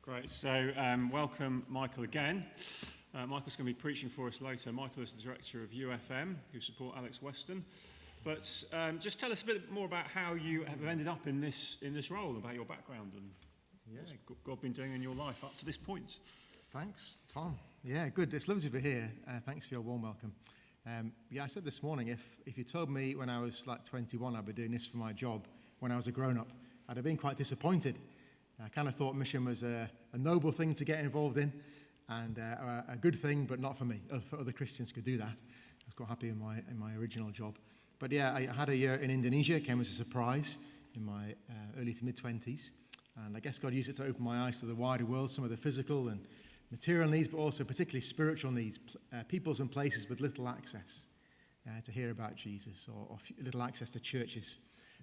Great. So welcome, Michael, again. Michael's going to be preaching for us later. Michael is the director of UFM, who support Alex Weston. But just tell us a bit more about how you have ended up in this role, about your background and what's God been doing in your life up to this point. Thanks, Tom. Yeah, good. It's lovely to be here. Thanks for your warm welcome. I said this morning, if you told me when I was like 21 I'd be doing this for my job when I was a grown-up, I'd have been quite disappointed. I kind of thought mission was a noble thing to get involved in and a good thing, but not for me. Other Christians could do that. I was quite happy in my original job. But yeah, I had a year in Indonesia. It came as a surprise in my early to mid-20s. And I guess God used it to open my eyes to the wider world, some of the physical and material needs, but also particularly spiritual needs, peoples and places with little access to hear about Jesus or little access to churches.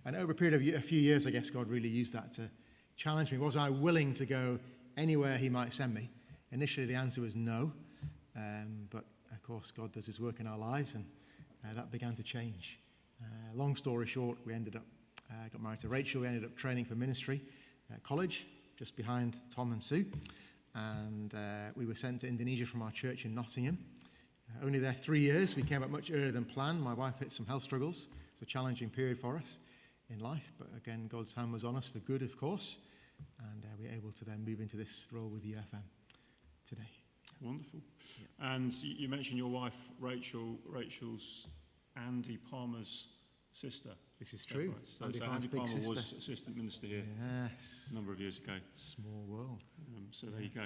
And over a period of a few years, I guess God really used that to challenge me. Was I willing to go anywhere he might send me? Initially, the answer was no. But, of course, God does his work in our lives, and that began to change. Long story short, we ended up, got married to Rachel. We ended up training for ministry at college, just behind Tom and Sue. And we were sent to Indonesia from our church in Nottingham. Only there 3 years. We came back much earlier than planned. My wife hit some health struggles. It's a challenging period for us in life. But again, God's hand was on us for good, of course. And we were able to then move into this role with UFM today. Wonderful. Yeah. And you mentioned your wife, Rachel's Andy Palmer's sister. This is true. Right? So Andy Palmer was assistant minister here a number of years ago. Small world. So there you go.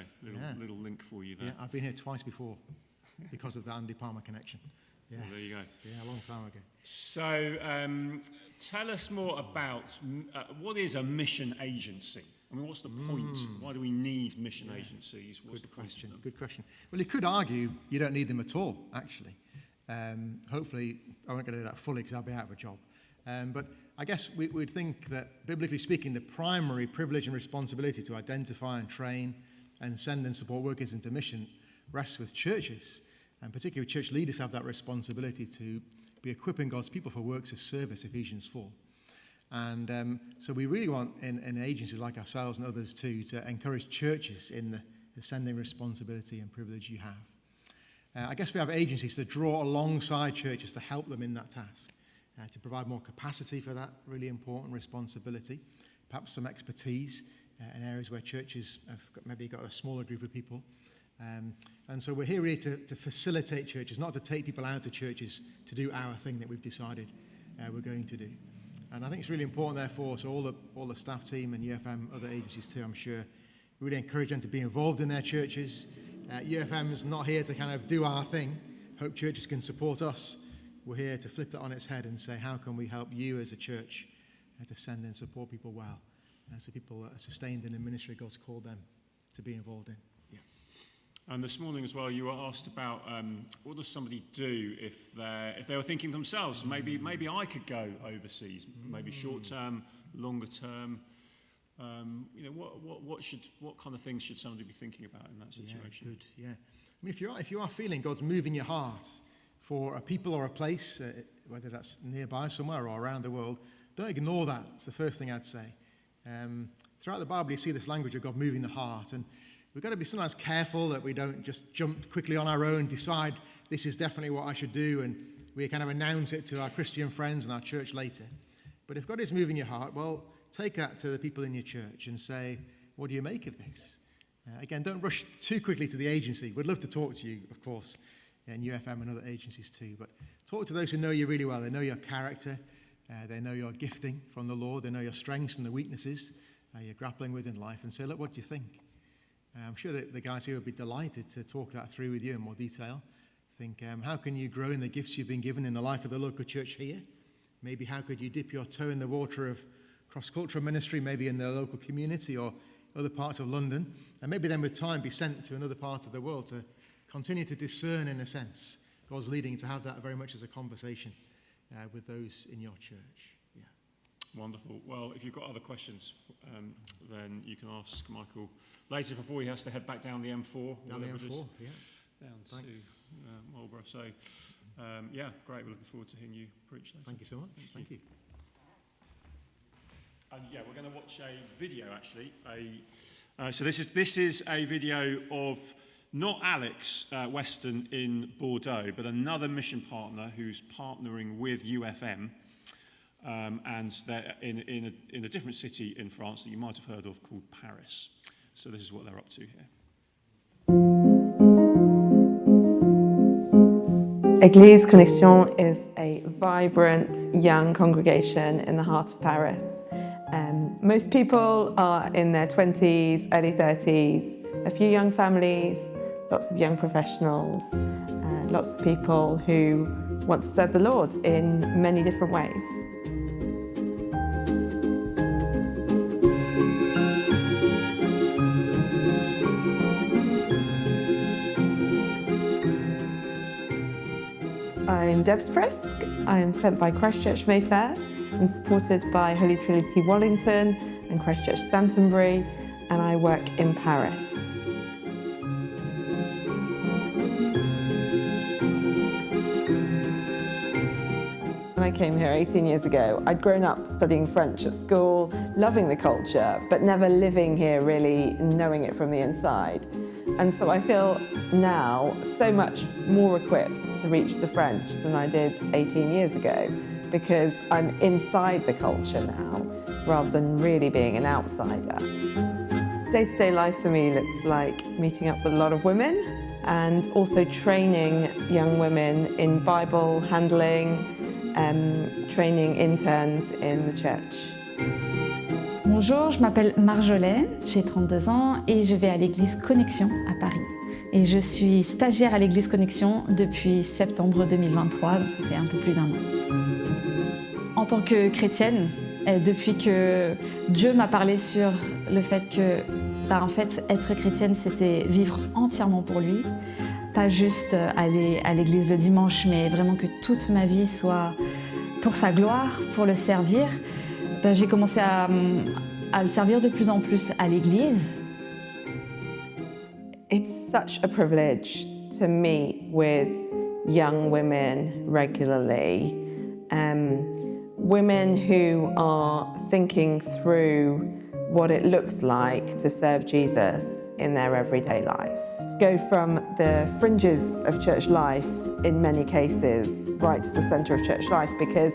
Little link for you there. Yeah, I've been here twice before because of the Andy Palmer connection. Yes. Well, there you go. Yeah, a long time ago. So tell us more about what is a mission agency? I mean, what's the point? Why do we need mission agencies? What's Good the point question. of them? Good question. Well, you could argue you don't need them at all, actually. Hopefully, I won't get into that fully because I'll be out of a job. But I guess we'd think that, biblically speaking, the primary privilege and responsibility to identify and train and send and support workers into mission rests with churches. And particularly church leaders have that responsibility to be equipping God's people for works of service, Ephesians 4. And so we really want, in agencies like ourselves and others too, to encourage churches in the sending responsibility and privilege you have. I guess we have agencies to draw alongside churches to help them in that task, to provide more capacity for that really important responsibility, perhaps some expertise in areas where churches have maybe got a smaller group of people. And so we're here really to facilitate churches, not to take people out of churches to do our thing that we've decided we're going to do. And I think it's really important, therefore, so all the staff team and UFM, other agencies too, I'm sure, really encourage them to be involved in their churches. UFM is not here to kind of do our thing. Hope churches can support us. We're here to flip that on its head and say, how can we help you as a church to send and support people well, so people are sustained in the ministry God's called them to be involved in. And this morning as well, you were asked about what does somebody do if they were thinking themselves, maybe I could go overseas, maybe short term, longer term. What kind of things should somebody be thinking about in that situation? Yeah, good. Yeah. I mean, if you are feeling God's moving your heart for a people or a place, whether that's nearby somewhere or around the world, don't ignore that. It's the first thing I'd say. Throughout the Bible, you see this language of God moving the heart, and we've got to be sometimes careful that we don't just jump quickly on our own, decide this is definitely what I should do, and we kind of announce it to our Christian friends and our church later. But if God is moving your heart, well, take that to the people in your church and say, what do you make of this? Again, don't rush too quickly to the agency. We'd love to talk to you, of course, and UFM and other agencies too. But talk to those who know you really well. They know your character. They know your gifting from the Lord. They know your strengths and the weaknesses you're grappling with in life. And say, look, what do you think? I'm sure that the guys here would be delighted to talk that through with you in more detail. Think, how can you grow in the gifts you've been given in the life of the local church here? Maybe how could you dip your toe in the water of cross-cultural ministry, maybe in the local community or other parts of London, and maybe then with time be sent to another part of the world to continue to discern, in a sense, God's leading, to have that very much as a conversation with those in your church. Yeah. Wonderful. Well, if you've got other questions, then you can ask Michael later before he has to head back down the M4. Down the M4, yeah. Down Thanks. to Marlborough. So, yeah, great. We're looking forward to hearing you preach later. Thank you so much. Thank you. And yeah, we're going to watch a video, actually, So this is a video of not Alex Weston in Bordeaux, but another mission partner who's partnering with UFM, and they're in a different city in France that you might have heard of called Paris. So this is what they're up to here. Église Connexion is a vibrant young congregation in the heart of Paris. Most people are in their 20s, early 30s, a few young families, lots of young professionals, lots of people who want to serve the Lord in many different ways. I'm Michael Prest. I am sent by Christchurch Mayfair and supported by Holy Trinity Wallington and Christchurch Stantonbury, and I work in Paris. When I came here 18 years ago, I'd grown up studying French at school, loving the culture, but never living here really knowing it from the inside. And so I feel now so much more equipped to reach the French than I did 18 years ago, because I'm inside the culture now, rather than really being an outsider. Day-to-day life for me looks like meeting up with a lot of women and also training young women in Bible handling, training interns in the church. Bonjour, je m'appelle Marjolaine, j'ai 32 ans et je vais à l'église Connexion à Paris. Et je suis stagiaire à l'église Connexion depuis septembre 2023, donc ça fait un peu plus d'un an. En tant que chrétienne, depuis que Dieu m'a parlé sur le fait que, en fait, être chrétienne, c'était vivre entièrement pour lui, pas juste aller à l'église le dimanche, mais vraiment que toute ma vie soit pour sa gloire, pour le servir. J'ai commencé à le servir de plus en plus à l'église. It's such a privilege to meet with young women regularly, women who are thinking through what it looks like to serve Jesus in their everyday life. To go from the fringes of church life, in many cases, right to the centre of church life, because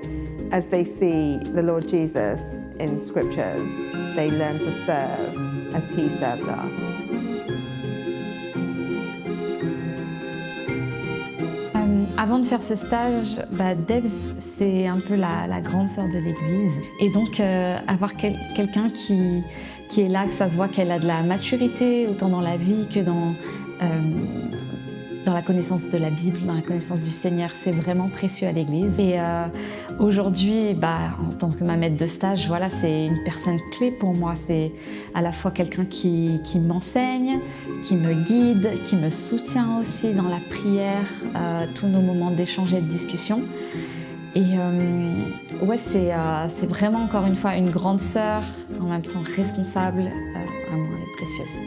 as they see the Lord Jesus in scriptures, they learn to serve as he served us. Avant de faire ce stage, Debs, c'est un peu la grande sœur de l'église. Et donc, avoir quelqu'un qui est là, que ça se voit qu'elle a de la maturité, autant dans la vie que dans la connaissance de la Bible, dans la connaissance du Seigneur, c'est vraiment précieux à l'église. Et aujourd'hui, en tant que ma maître de stage, voilà, c'est une personne clé pour moi. C'est à la fois quelqu'un qui m'enseigne, qui me guide, qui me soutient aussi dans la prière, tous nos moments d'échange et de discussion. Et ouais, c'est vraiment encore une fois une grande sœur, en même temps responsable, vraiment elle est précieuse.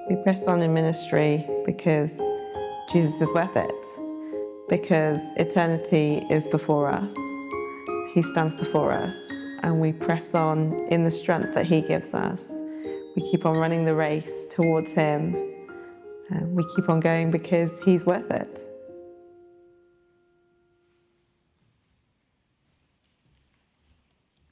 We press on in ministry because Jesus is worth it, because eternity is before us. He stands before us, and we press on in the strength that he gives us. We keep on running the race towards him. We keep on going because he's worth it.